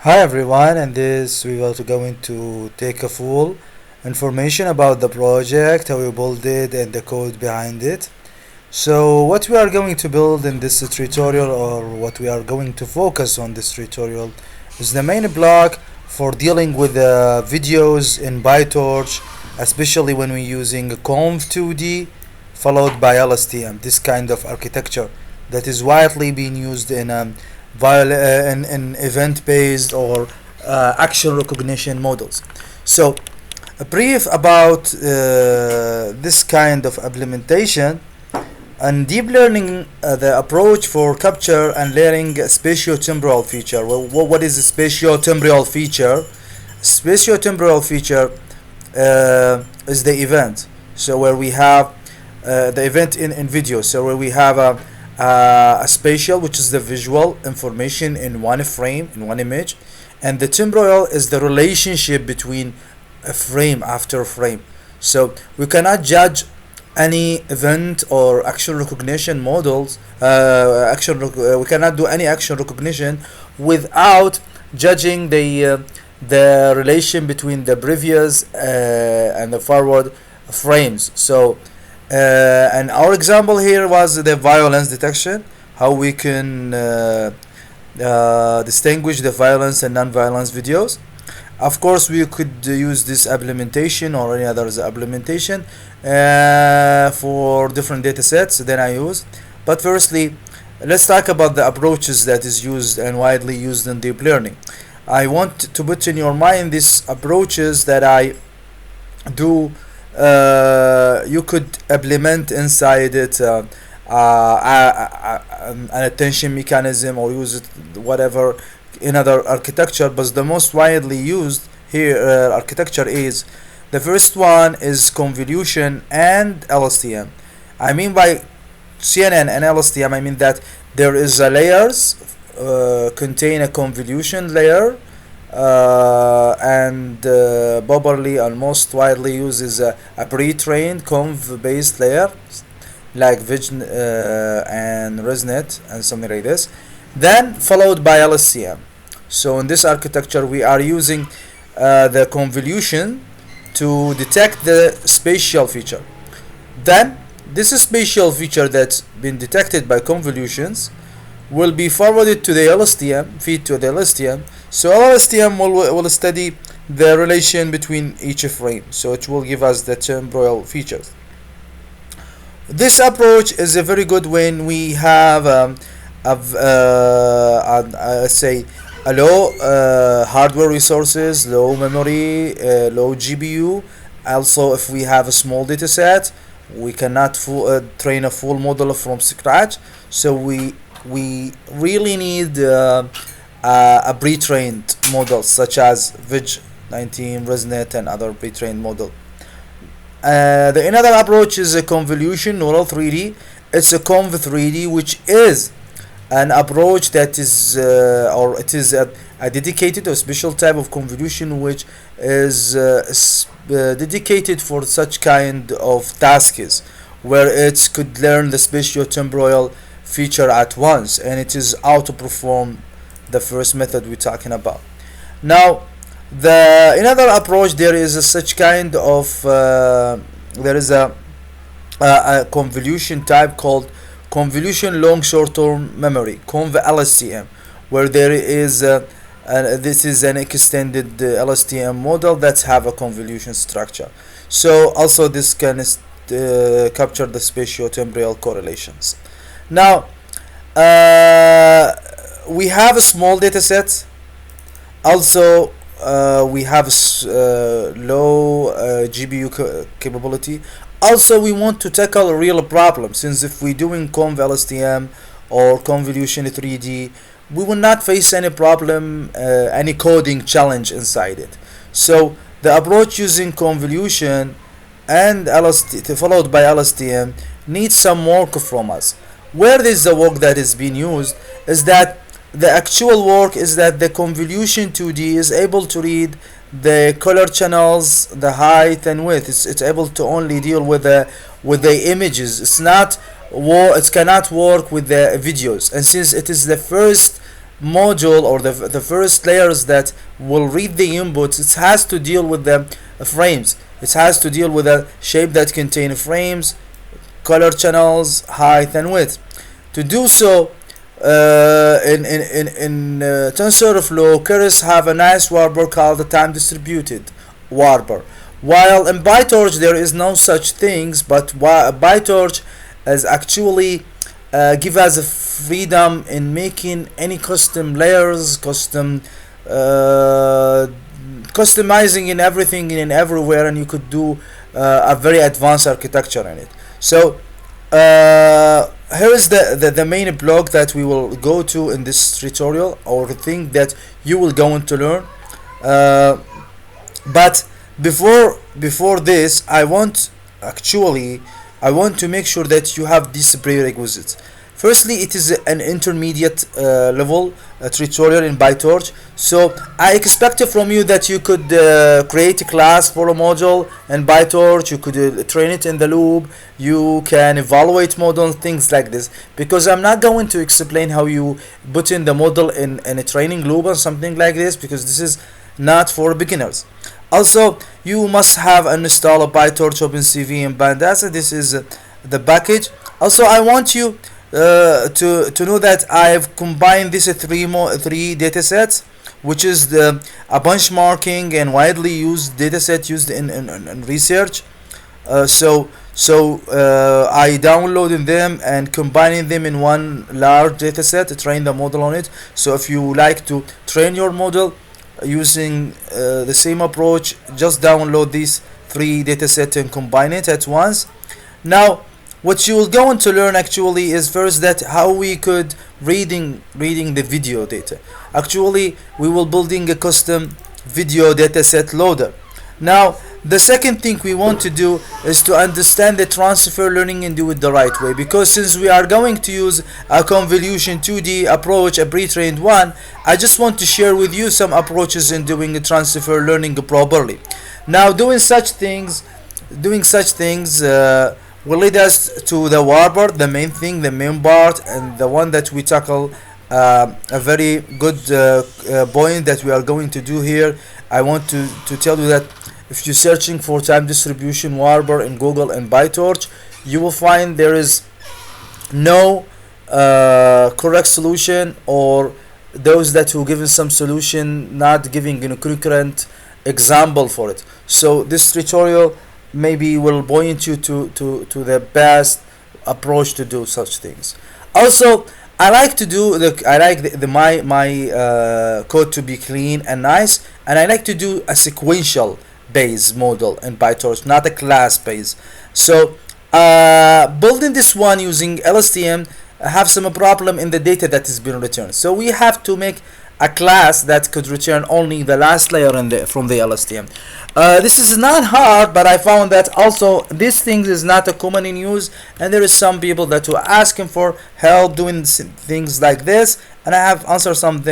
Hi everyone, and this we are going to take a full information about the project, how we build it, and the code behind it. So what we are going to build in this tutorial, or what we are going to focus on this tutorial, is the main block for dealing with videos in PyTorch, especially when we're using conv2d followed by LSTM, this kind of architecture that is widely being used in event-based or action recognition models. So, a brief about this kind of implementation and deep learning, the approach for capture and layering spatiotemporal feature. Well, what is a spatiotemporal feature? Spatiotemporal feature is the event. So where we have the event in video. So where we have a spatial, which is the visual information in one frame, in one image, and the temporal is the relationship between a frame after frame. So we cannot judge any event or action recognition models. We cannot do any action recognition without judging the relation between the previous and the forward frames. So and our example here was the violence detection, how we can distinguish the violence and non-violence videos. Of course, we could use this implementation or any other implementation for different data sets than I use. But firstly, let's talk about the approaches that is used and widely used in deep learning. I want to put in your mind these approaches that I do. You could implement inside it an attention mechanism or use it whatever in other architecture, but the most widely used here architecture is the first one is convolution and LSTM. I mean by CNN and LSTM, I mean that there is a layers contain a convolution layer and popularly and most widely used is a pre-trained conv based layer like Vision and ResNet and something like this, then followed by LSTM. So in this architecture we are using the convolution to detect the spatial feature. Then this spatial feature that's been detected by convolutions will be forwarded to the LSTM, feed to the LSTM. So LSTM will study the relation between each frame. So it will give us the temporal features. This approach is a very good when we have say a low hardware resources, low memory, low GPU. Also, if we have a small data set, we cannot train a full model from scratch. So we really need a pre-trained model such as VIG19, ResNet, and other pre-trained model. The another approach is a convolution neural 3D. It's a conv 3D, which is an approach that is or it is a dedicated or special type of convolution which is dedicated for such kind of tasks where it could learn the spatiotemporal feature at once, and it is auto perform the first method we're talking about. Now the another approach, there is a such kind of there is a convolution type called convolution long short-term memory, conv LSTM, where there is this is an extended LSTM model that have a convolution structure. So also this can capture the spatiotemporal correlations. Now we have a small data set. Also we have low GPU capability. Also we want to tackle a real problem, since if we're doing conv LSTM or convolution 3D, we will not face any problem, any coding challenge inside it. So the approach using convolution and LSTM followed by LSTM needs some work from us. Where this is the work that is being used is that the actual work is that the convolution 2D is able to read the color channels, the height and width. It's able to only deal with the images. It cannot work with the videos, and since it is the first module or the first layers that will read the inputs, it has to deal with the frames. It has to deal with a shape that contain frames, color channels, height and width. To do so, in TensorFlow, Keras have a nice warper called the time distributed warper. While in PyTorch there is no such things, but PyTorch is actually give us a freedom in making any custom layers, customizing in everything and everywhere, and you could do a very advanced architecture in it. So here is the main block that we will go to in this tutorial, or the thing that you will go on to learn. But before this, I want to make sure that you have these prerequisites. Firstly, it is an intermediate level tutorial in PyTorch, so I expect from you that you could create a class for a module in PyTorch. You could train it in the loop, you can evaluate model, things like this, because I'm not going to explain how you put in the model in a training loop or something like this, because this is not for beginners. Also, you must have installed a PyTorch OpenCV and Pandas. This is the package. Also, I want you to know that I've combined these three data sets, which is a benchmarking and widely used data set used in research. So I downloaded them and combining them in one large data set to train the model on it. So if you like to train your model using the same approach, just download these three data sets and combine it at once. Now what you will go on to learn actually is first that how we could reading the video data. Actually we will building a custom video dataset loader. Now the second thing we want to do is to understand the transfer learning and do it the right way, because since we are going to use a convolution 2D approach, a pre-trained one, I just want to share with you some approaches in doing the transfer learning properly. Now doing such things will lead us to the warper, the main thing, the main part, and the one that we tackle a very good point that we are going to do here. I want to tell you that if you're searching for time distribution warper in Google and PyTorch, you will find there is no correct solution, or those that who given some solution not giving a concurrent example for it. So this tutorial maybe will point you to the best approach to do such things. Also, I like to do my code to be clean and nice, and I like to do a sequential based model in PyTorch, not a class based. So building this one using LSTM have some problem in the data that is being returned. So we have to make a class that could return only the last layer from the LSTM. This is not hard, but I found that also this thing is not a common in use, and there is some people that were asking for help doing things like this, and I have answered some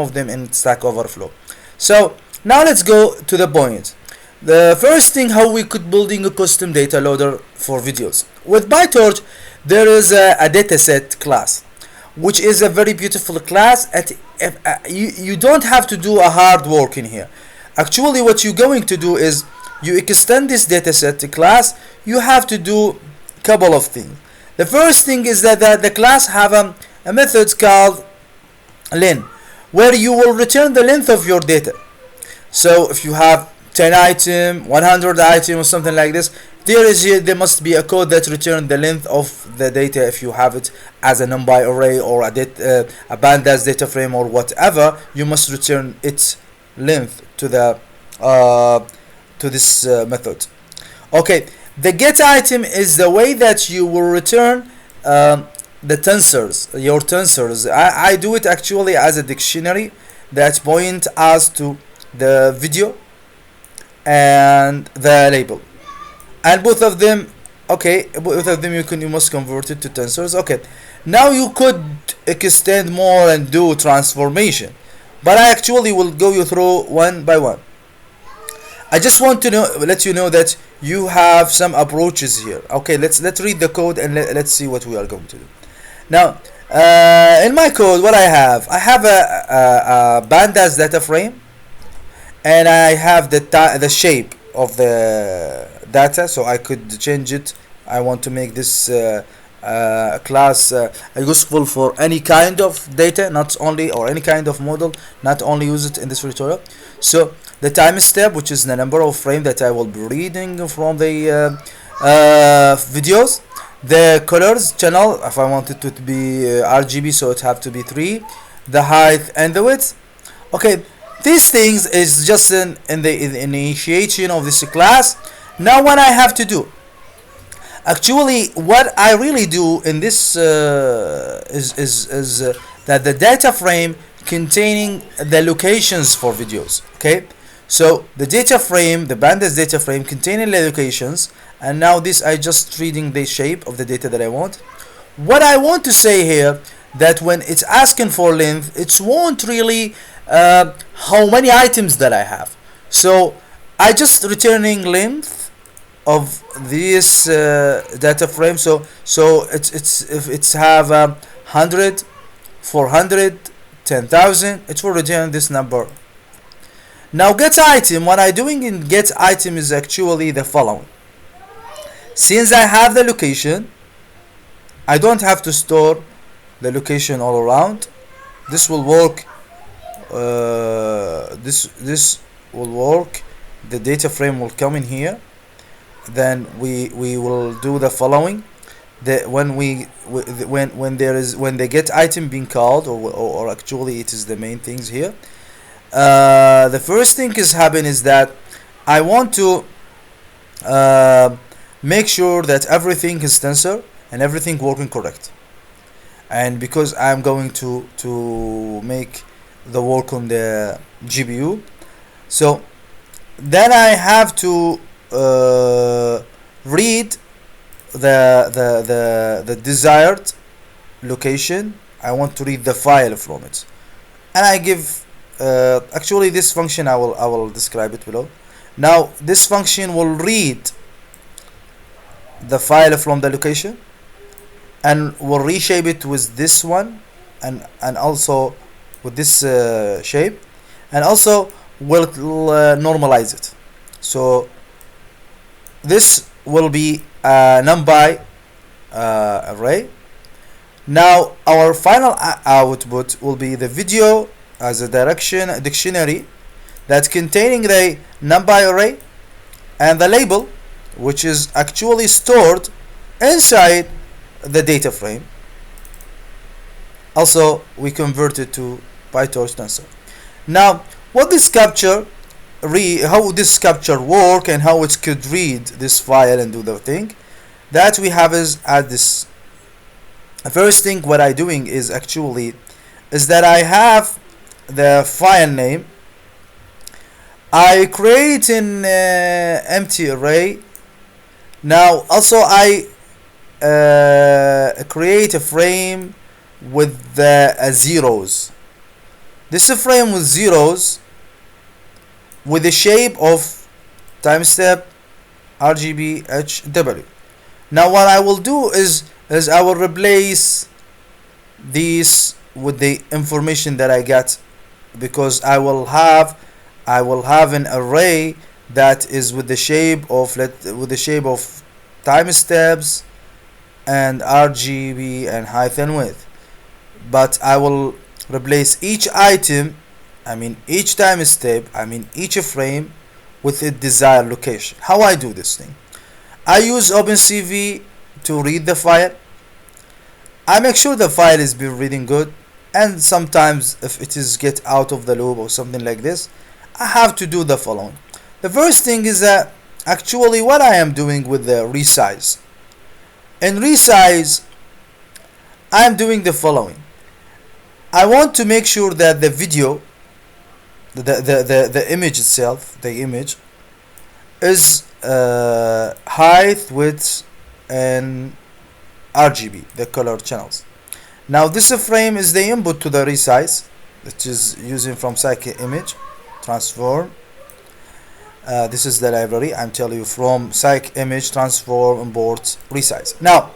of them in Stack Overflow. So now let's go to the point. The first thing, how we could building a custom data loader for videos. With PyTorch, there is a dataset class, which is a very beautiful class. You don't have to do a hard work in here. Actually, what you're going to do is you extend this dataset class. You have to do a couple of things. The first thing is that the class have a method called len, where you will return the length of your data. So if you have 10 item, 100 item, or something like this, there must be a code that returns the length of the data. If you have it as a numpy array or a pandas data frame or whatever, you must return its length to the to this method. Okay, the get item is the way that you will return the tensors, your tensors. I do it actually as a dictionary that point us to the video and the label, and both of them, okay, you must convert it to tensors. Okay, now you could extend more and do transformation, but I actually will go you through one by one. I just want to let you know that you have some approaches here. Okay, let's read the code and let's see what we are going to do. Now In my code, what I have a pandas data frame, and I have the shape of the data, so I could change it. I want to make this class useful for any kind of data, not only, or any kind of model, not only use it in this tutorial. So the time step, which is the number of frame that I will be reading from the videos. The colors channel, if I want it to be RGB, so it have to be 3. The height and the width. Okay, these things is just in the initiation of this class. Now what I have to do, actually what I really do in this is that the data frame containing the locations for videos. Okay, so the data frame, the pandas data frame containing the locations, and now this I just reading the shape of the data that I want. What I want to say here, that when it's asking for length, it won't really how many items that I have. So I just returning length of this data frame. So if it's have 100, 400, 10,000, it will return this number. Now get item, what I doing in get item is actually the following. Since I have the location, I don't have to store the location all around. This will work. This will work. The data frame will come in here. Then we will do the following. When the get item being called, or actually it is the main things here. The first thing is happen is that I want to make sure that everything is tensor and everything working correct, and because I'm going to make the work on the GPU, so then I have to read the desired location. I want to read the file from it, and I give actually this function I will describe it below. Now this function will read the file from the location and will reshape it with this one, and also with this shape, and also will normalize it. So this will be a numpy array. Now our final output will be the video as a dictionary that's containing the numpy array and the label, which is actually stored inside the data frame. Also we convert it to PyTorch tensor. Now what this capture how this capture work and how it could read this file and do the thing that we have is at this. First thing what I doing is actually is that I have the file name. I create an empty array. Now also I create a frame with the zeros. This is a frame with zeros with the shape of time step RGB HW. Now what I will do is I will replace these with the information that I got, because I will have an array that is with the shape of time steps and RGB and height and width, but I will replace each item, each time step, each frame with a desired location. How I do this thing? I use OpenCV to read the file. I make sure the file is being reading good, and sometimes if it is get out of the loop or something like this, I have to do the following. The first thing is that actually what I am doing with the resize. In resize, I am doing the following. I want to make sure that the video, the image itself, the image is height, width, and RGB, the color channels. Now this frame is the input to the resize, which is using from scikit image transform. This is the library I'm telling you, from scikit image transform import resize. Now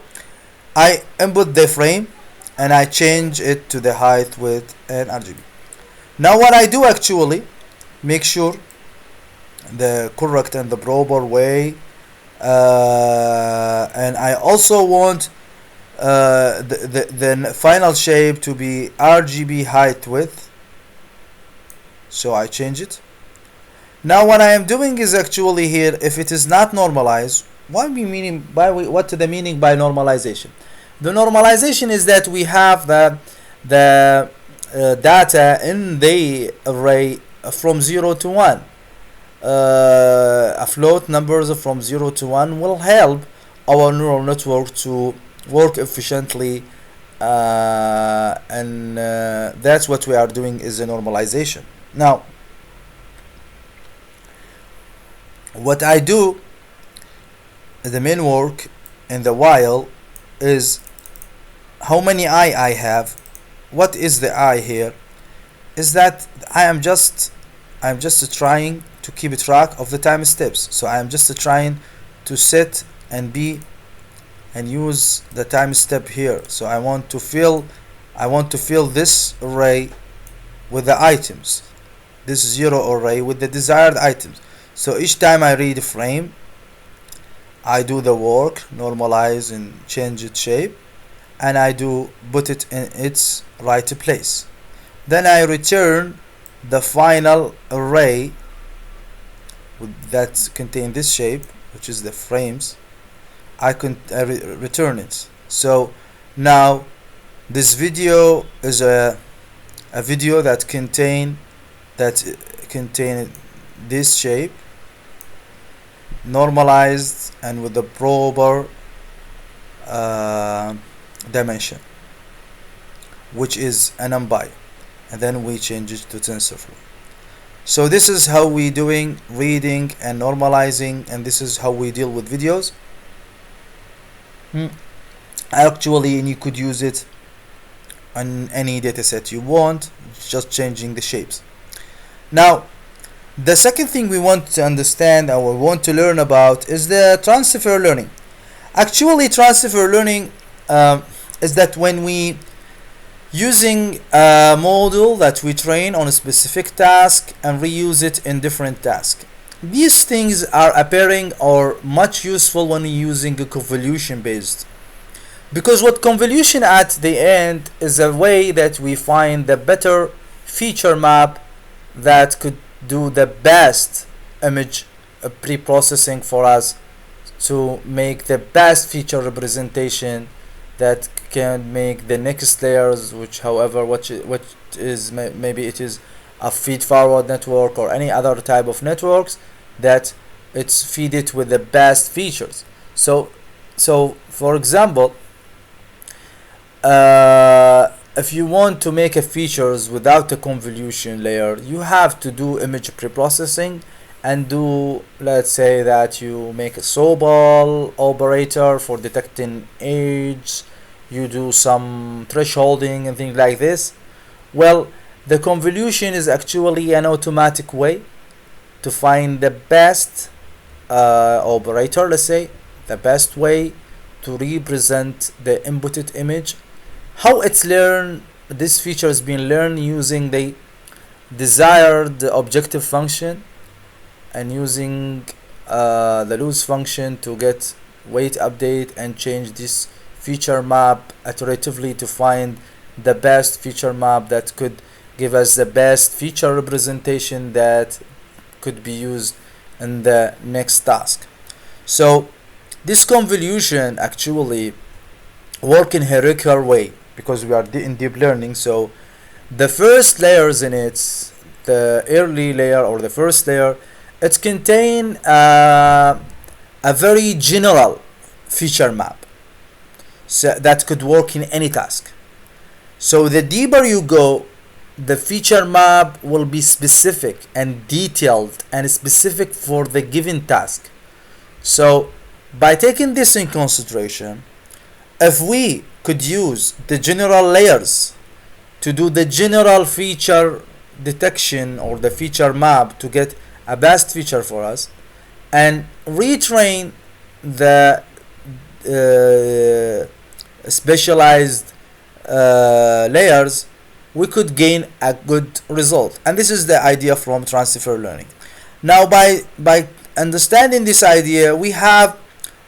I input the frame, and I change it to the height, width, and RGB. Now what I do actually, make sure the correct and the proper way, and I also want the final shape to be RGB height width, so I change it. Now what I am doing is actually here, if it is not normalized, what the meaning by normalization? The normalization is that we have the data in the array from 0 to 1. A float numbers from 0 to 1 will help our neural network to work efficiently, and that's what we are doing, is a normalization. Now what I do, the main work in the while, is how many I have. What is the I here? Is that I'm just trying to keep track of the time steps. So I am just trying to set and use the time step here. So I want to fill this array with the items, this 0 array with the desired items. So each time I read a frame, I do the work, normalize and change its shape, and I do put it in its right place. Then I return the final array that contain this shape, which is the frames. I return it. So now this video is a video that contain this shape, normalized and with the proper dimension, which is an NumPy, and then we change it to TensorFlow. So this is how we doing reading and normalizing, and this is how we deal with videos. Actually, and you could use it on any dataset you want, just changing the shapes. Now the second thing we want to understand, or we want to learn about, is the transfer learning. Actually, transfer learning is that when we using a model that we train on a specific task and reuse it in different tasks. These things are appearing or much useful when you're using a convolution based, because what convolution at the end is a way that we find the better feature map that could do the best image pre-processing for us to make the best feature representation that can make the next layers, which however what is maybe it is a feed forward network or any other type of networks, that it's feed it with the best features. So for example, if you want to make a features without a convolution layer, you have to do image pre-processing and do, let's say that you make a sobal operator for detecting age, you do some thresholding and things like this. Well, the convolution is actually an automatic way to find the best operator, let's say the best way to represent the inputted image. How it's learned, this feature is being learned using the desired objective function and using the loss function to get weight update and change this feature map iteratively to find the best feature map that could give us the best feature representation that could be used in the next task. So this convolution actually work in hierarchical way because we are in deep learning. So the first layers in it, the early layer or the first layer, it contain a very general feature map, so that could work in any task. So the deeper you go, the feature map will be specific and detailed and specific for the given task. So by taking this in consideration, if we could use the general layers to do the general feature detection or the feature map to get a best feature for us, and retrain the specialized layers, we could gain a good result. And this is the idea from transfer learning. Now by understanding this idea, we have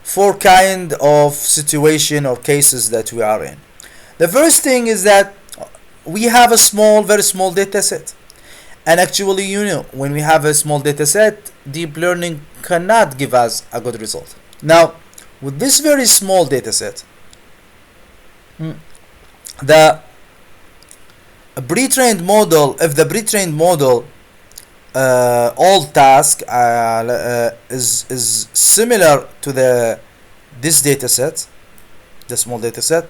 four kind of situation or cases that we are in. The first thing is that we have a very small data set. And actually, when we have a small data set, deep learning cannot give us a good result. Now, with this very small data set, the pre-trained model, if the pre-trained model all task is similar to this data set, the small data set,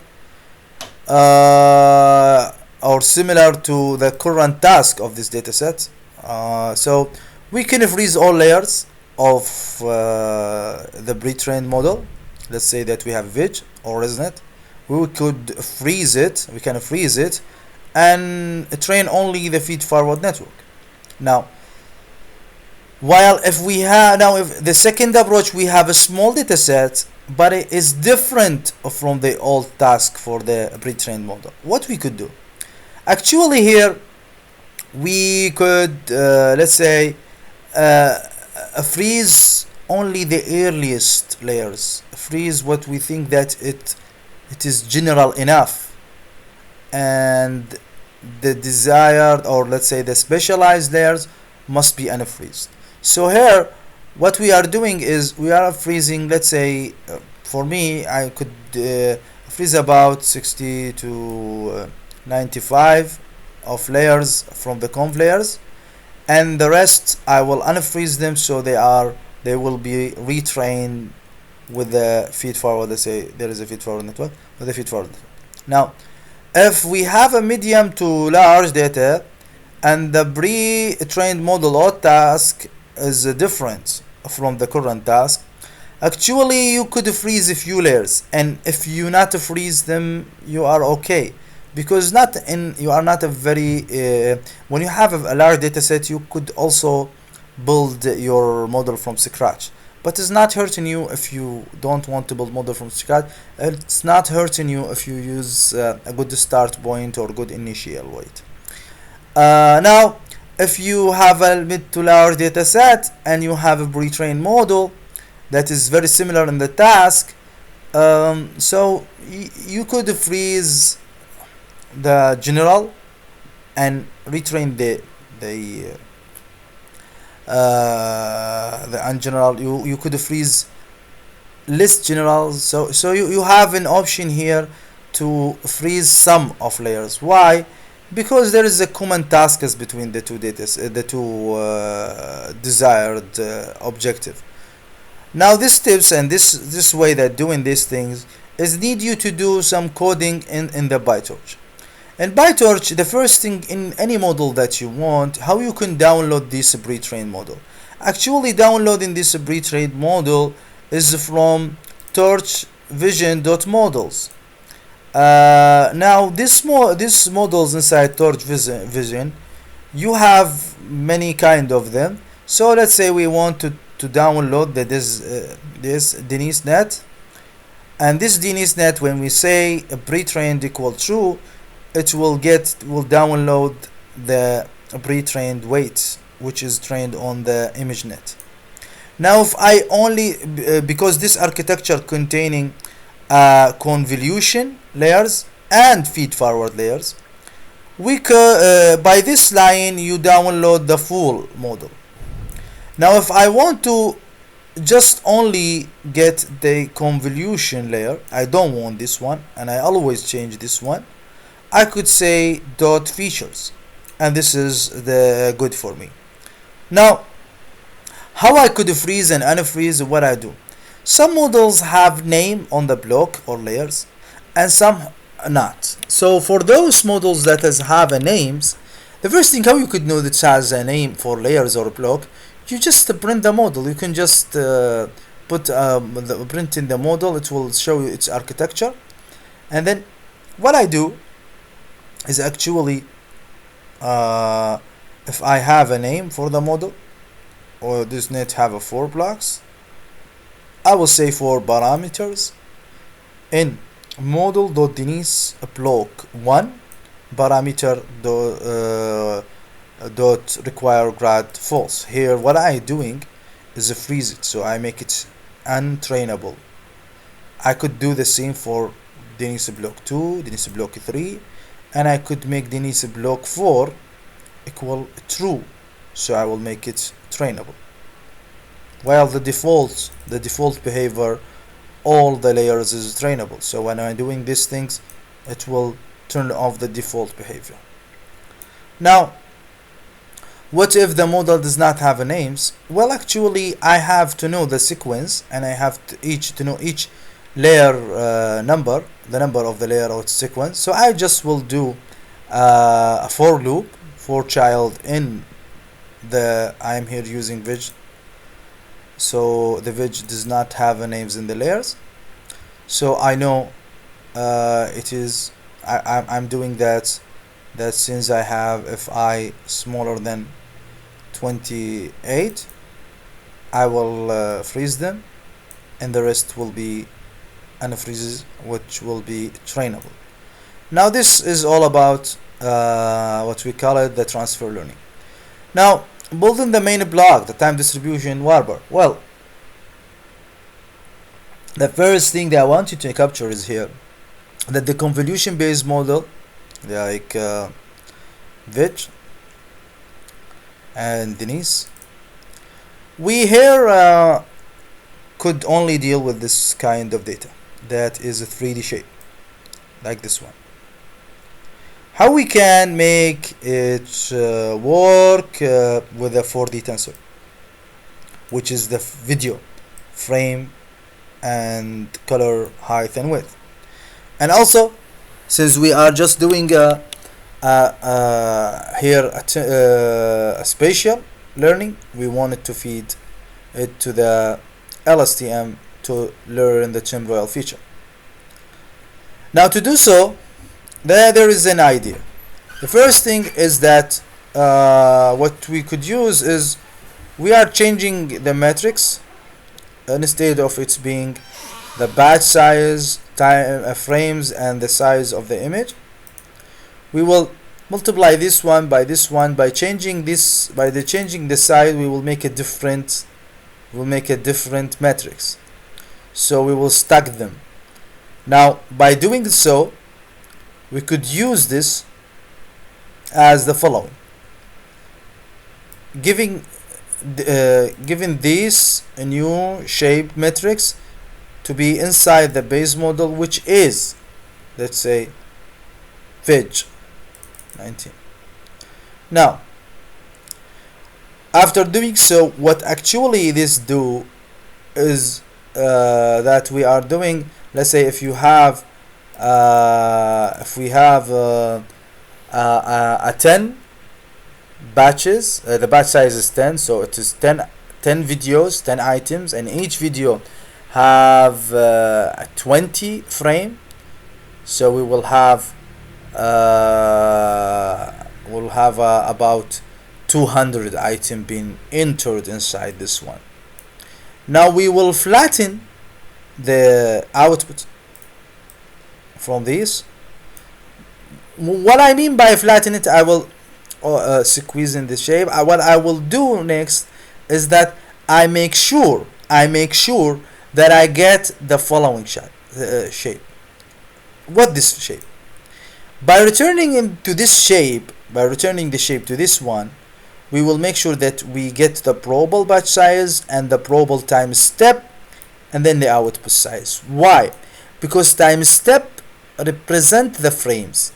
or similar to the current task of this data set, so we can freeze all layers of the pre-trained model. Let's say that we have Vig or ResNet. We can freeze it and train only the feed-forward network. Now, if the second approach, we have a small data set, but it is different from the old task for the pre-trained model. What we could do? Actually, here we could let's say freeze only the earliest layers, freeze what we think that it is general enough, and the desired, or let's say the specialized layers, must be unfreezed. So here what we are doing is we are freezing, let's say for me I could freeze about 60 to 95 of layers from the conv layers, and the rest I will unfreeze them, so they will be retrained with the feed forward. Let's say there is a feed forward network with a feed forward network. Now, if we have a medium to large data and the pre-trained model or task is different from the current task, actually you could freeze a few layers, and if you not freeze them, you are okay, because you are not a very when you have a large data set, you could also build your model from scratch, but it's not hurting you if you don't want to build model from scratch. It's not hurting you if you use a good start point or good initial weight. Now, if you have a mid to large data set and you have a pre-trained model that is very similar in the task, so you could freeze the general and retrain the ungeneral. You could freeze less general, so you have an option here to freeze some of layers. Why? Because there is a common task between the two desired objective. Now, this tips and this way that doing these things is need you to do some coding in the PyTorch. In PyTorch, the first thing in any model that you want, how you can download this pre-trained model. Actually, downloading this pre-trained model is from torchvision.models. Now, this models inside Torch Vision, you have many kind of them. So let's say we want to download this DNSNet, and this DNSNet, when we say pre-trained equal true, it will download the pre-trained weight, which is trained on the ImageNet. Now, if I only because this architecture containing convolution layers and feed forward layers, we could by this line you download the full model. Now, if I want to just only get the convolution layer, I don't want this one, and I always change this one, I could say dot features, and this is the good for me. Now, how I could freeze and unfreeze, what I do. Some models have name on the block or layers, and some not. So for those models that have a names, the first thing how you could know that it has a name for layers or block, you just print the model. You can just print in the model. It will show you its architecture, and then what I do is actually if I have a name for the model, or this net have a 4 blocks, I will say 4 parameters in model.denise block 1 parameter dot require grad false. Here what I doing is freeze it, so I make it untrainable. I could do the same for Denise block 2, Denise block 3, and I could make Denise block 4 equal true, so I will make it trainable. While the default behavior, all the layers is trainable, so when I'm doing these things it will turn off the default behavior. Now what if the model does not have a names? Well, actually I have to know the sequence, and I have to know each layer number, the number of the layer or sequence. So I just will do a for loop for child in the, I'm here using veg, so the veg does not have a names in the layers, so I know it is I'm doing that since I have if I smaller than 28, I will freeze them, and the rest will be unfreezes, which will be trainable. Now this is all about what we call it the transfer learning. Now building the main block, the time distribution warper. Well, the first thing that I want you to capture is here that the convolution based model like Veg and Denise, we here could only deal with this kind of data that is a 3D shape like this one. How we can make it work with a 4D tensor, which is the video frame and color height and width. And also, since we are just doing here a spatial learning, we wanted to feed it to the LSTM to learn the temporal feature. Now to do so, there is an idea. The first thing is that what we could use is we are changing the matrix instead of it being the batch size, time frames, and the size of the image. We will multiply this one by changing this, changing the size. We will make a different matrix, so we will stack them. Now by doing so, we could use this as the following: giving this a new shape matrix to be inside the base model, which is, let's say, Veg 19. Now after doing so, what actually this do is that we are doing, let's say if you have if we have a 10 batches, the batch size is 10, so it is 10 videos, 10 items, and each video have 20 frame, so we will have about 200 item being entered inside this one. Now we will flatten the output from this. What I mean by flatten it, I will squeeze in the shape. What I will do next is that I make sure that I get the following shape. What this shape? By returning into this shape, by returning the shape to this one, we will make sure that we get the probable batch size and the probable time step, and then the output size. Why? Because time step represent the frames.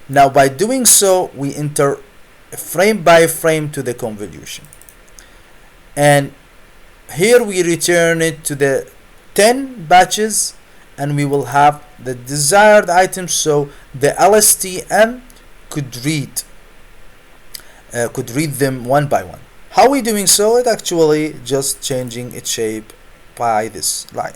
Now by doing so, we enter frame by frame to the convolution, and here we return it to the 10 batches, and we will have the desired items, so the LSTM could read them one by one. How are we doing so? It actually just changing its shape by this line.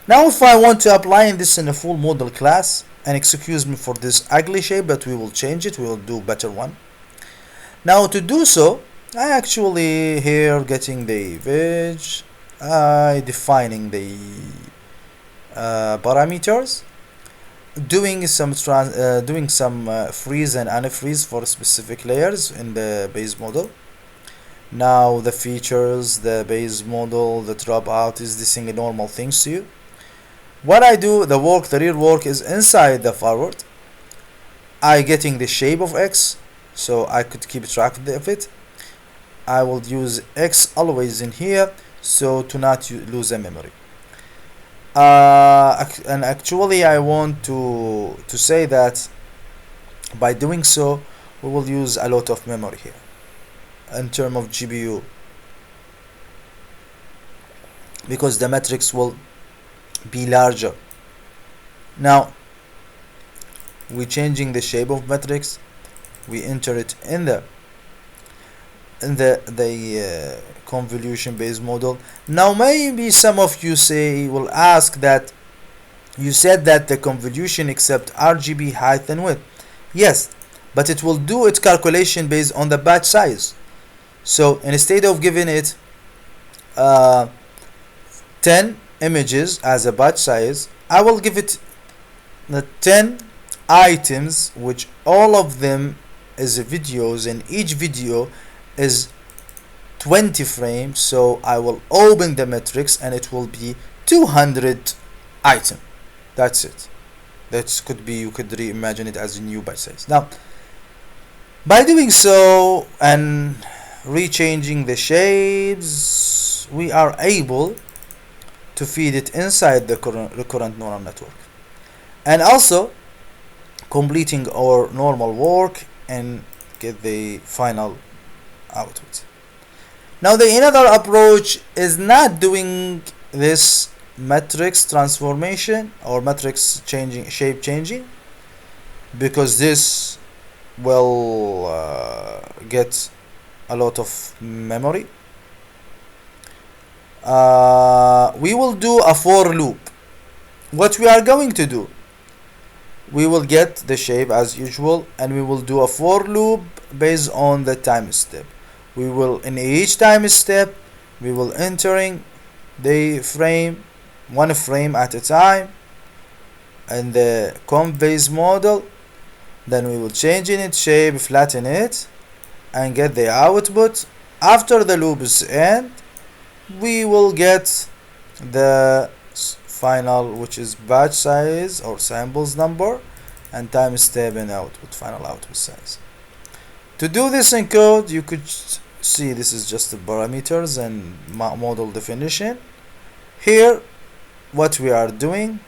Now if I want to apply this in a full model class, and excuse me for this ugly shape, but we will change it, we will do better one. Now to do so, I actually here getting the veg, defining the parameters, doing some freeze and unfreeze for specific layers in the base model. Now the features, the base model, the dropout is this thing normal things to you. What I do, the real work is inside the forward. I getting the shape of X, so I could keep track of it. I will use X always in here, so to not lose a memory. And actually I want to say that by doing so we will use a lot of memory here in terms of GPU, because the matrix will be larger. Now we changing the shape of matrix, we enter it in the convolution based model. Now maybe some of you will ask that you said that the convolution accept RGB height and width. Yes, but it will do its calculation based on the batch size. So instead of giving it 10 images as a batch size, I will give it the 10 items, which all of them is videos, and each video is 20 frames. So I will open the matrix and it will be 200 item. That's it. That could be, you could reimagine it as a new batch size. Now by doing so and rechanging the shapes, we are able to feed it inside the recurrent neural network, and also completing our normal work and get the final output. Now the another approach is not doing this matrix transformation or matrix changing, shape changing, because this will get a lot of memory. We will do a for loop. What we are going to do, we will get the shape as usual and we will do a for loop based on the time step. We will, in each time step, we will entering the frame, one frame at a time, and the conv base model. Then we will change in its shape, flatten it, and get the output. After the loop is end, we will get the final, which is batch size or samples number, and time step and output, final output size. To do this in code, you could see this is just the parameters and model definition. Here what we are doing,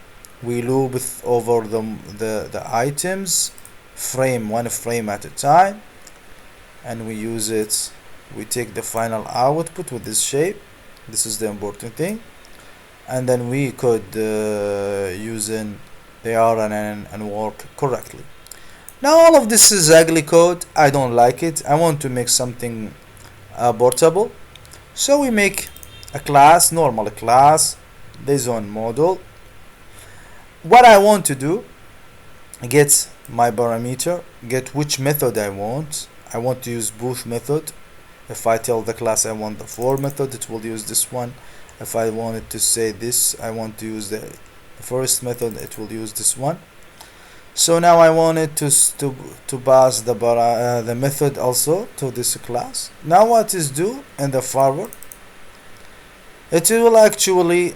we loop over the items one frame at a time, and we use it, we take the final output with this shape. This is the important thing, and then we could use the RNN and work correctly. Now all of this is ugly code, I don't like it. I want to make something portable, so we make a class, normal class based on model. What I want to do, get my parameter, get which method I want. I want to use both method. If I tell the class I want the for method, it will use this one. If I wanted to say this, I want to use the first method, it will use this one. So now I wanted to pass the method also to this class. Now what is do in the forward, it will actually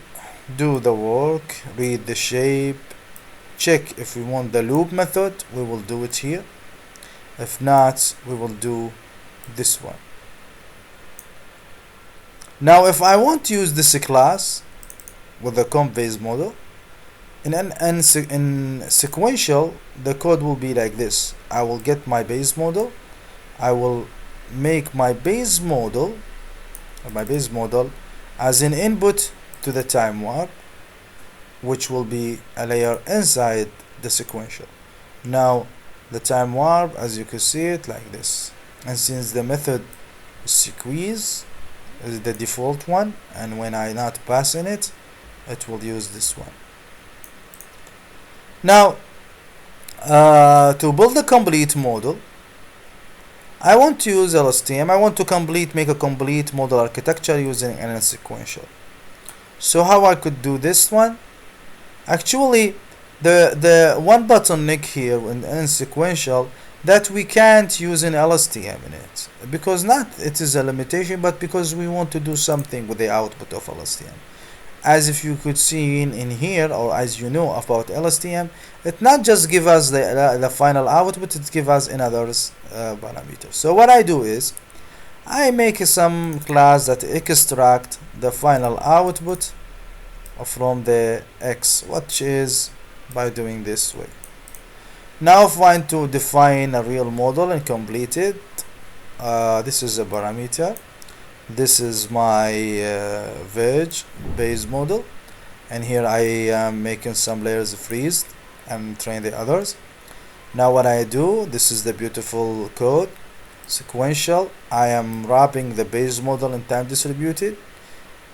do the work, read the shape, check if we want the loop method, we will do it here. If not, we will do this one. Now if I want to use this class with the conv base model, in sequential, the code will be like this. I will get my base model, I will make my base model as an input to the time warp, which will be a layer inside the sequential. Now the time warp, as you can see it like this, and since the method squeeze is the default one, and when I not passing it, it will use this one. Now to build a complete model, I want to use LSTM. I want to make a complete model architecture using NN sequential. So how I could do this one, Actually, the one bottleneck here in sequential that we can't use an LSTM in it, because not it is a limitation, but because we want to do something with the output of LSTM. As if you could see in here, or as you know about LSTM, it not just give us the final output, it give us another parameter. So what I do is I make some class that extract the final output from the X, which is by doing this way. Now if I want to define a real model and complete it, this is a parameter. This is my veg base model, and here I am making some layers freeze and train the others. Now what I do, this is the beautiful code, sequential. I am wrapping the base model in time distributed,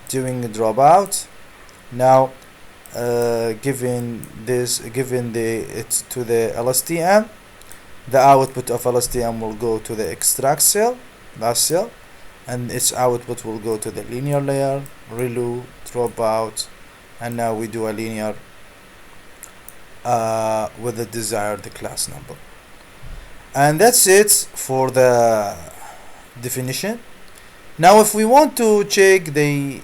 doing a dropout. Now given it to the LSTM, the output of LSTM will go to the extract cell, last cell, and its output will go to the linear layer, relu, dropout, and now we do a linear with the desired class number. And that's it for the definition. Now if we want to check the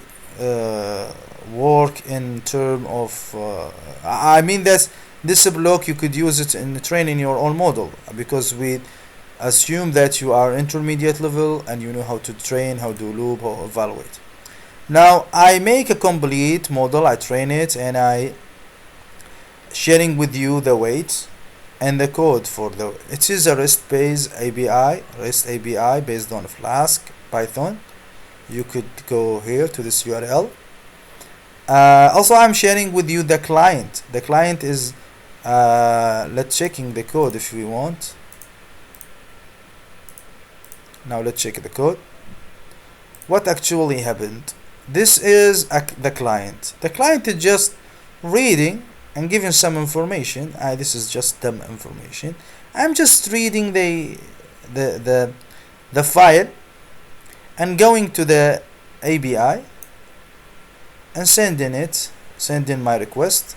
work in term of I mean that this block you could use it in training your own model, because we assume that you are intermediate level and you know how to train, how to loop, or evaluate. Now I make a complete model, I train it, and I sharing with you the weight and the code for the, it is a REST API based on Flask Python. You could go here to this URL. Also I'm sharing with you the client. The client is let's checking the code if we want. Now let's check the code. What actually happened? This is the client. The client is just reading and giving some information. This is just dumb information. I'm just reading the file and going to the API and sending my request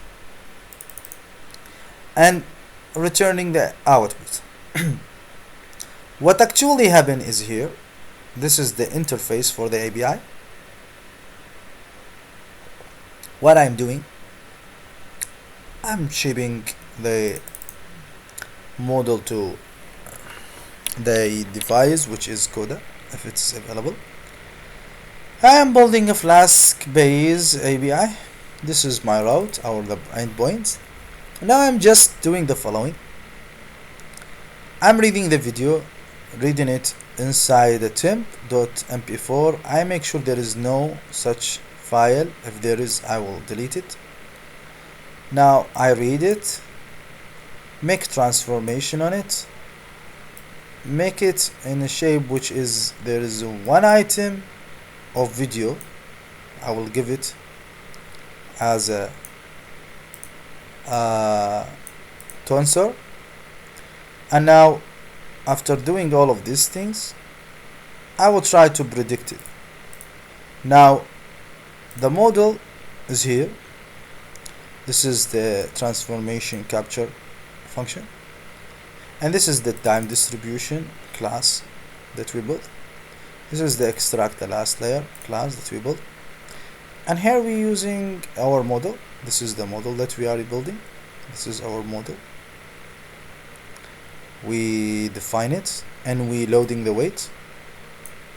and returning the output. What actually happened is here, this is the interface for the API. What I'm doing, I'm shipping the model to the device, which is Coda, if it's available. I am building a Flask base API. This is my route or the endpoint. Now I'm just doing the following. I'm reading the video, reading it inside the temp.mp4. I make sure there is no such file. If there is, I will delete it. Now I read it, make transformation on it, make it in a shape which is, there is one item of video. I will give it as a tensor. And now after doing all of these things, I will try to predict it. Now the model is here. This is the transformation capture function, and this is the time distribution class that we built. This is the extract the last layer class that we built, and here we're using our model. This is the model that we are building. This is our model. We define it and we loading the weight.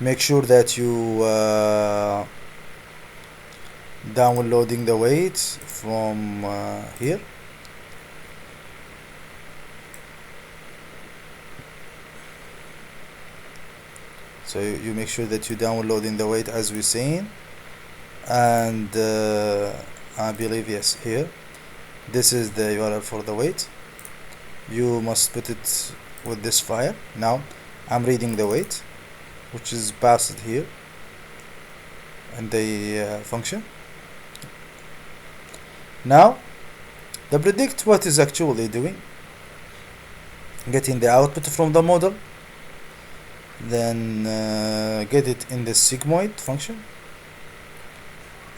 Make sure that you downloading the weight from here. So you make sure that you downloading the weight as we're saying, and I believe yes, here this is the URL for the weight. You must put it with this file. Now I'm reading the weight, which is passed here and the function. Now the predict what is actually doing, getting the output from the model, then get it in the sigmoid function,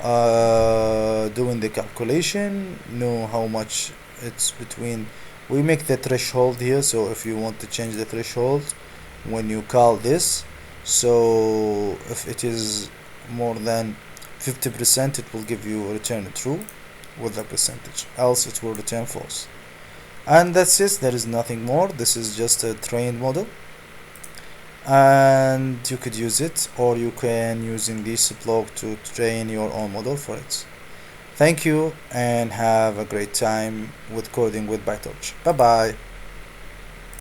doing the calculation, know how much it's between. We make the threshold here, so if you want to change the threshold when you call this, so if it is more than 50%, it will give you a return true with the percentage, else it will return false. And that's it, there is nothing more. This is just a trained model, and you could use it, or you can using this block to train your own model for it. Thank you and have a great time with coding with PyTorch. Bye bye.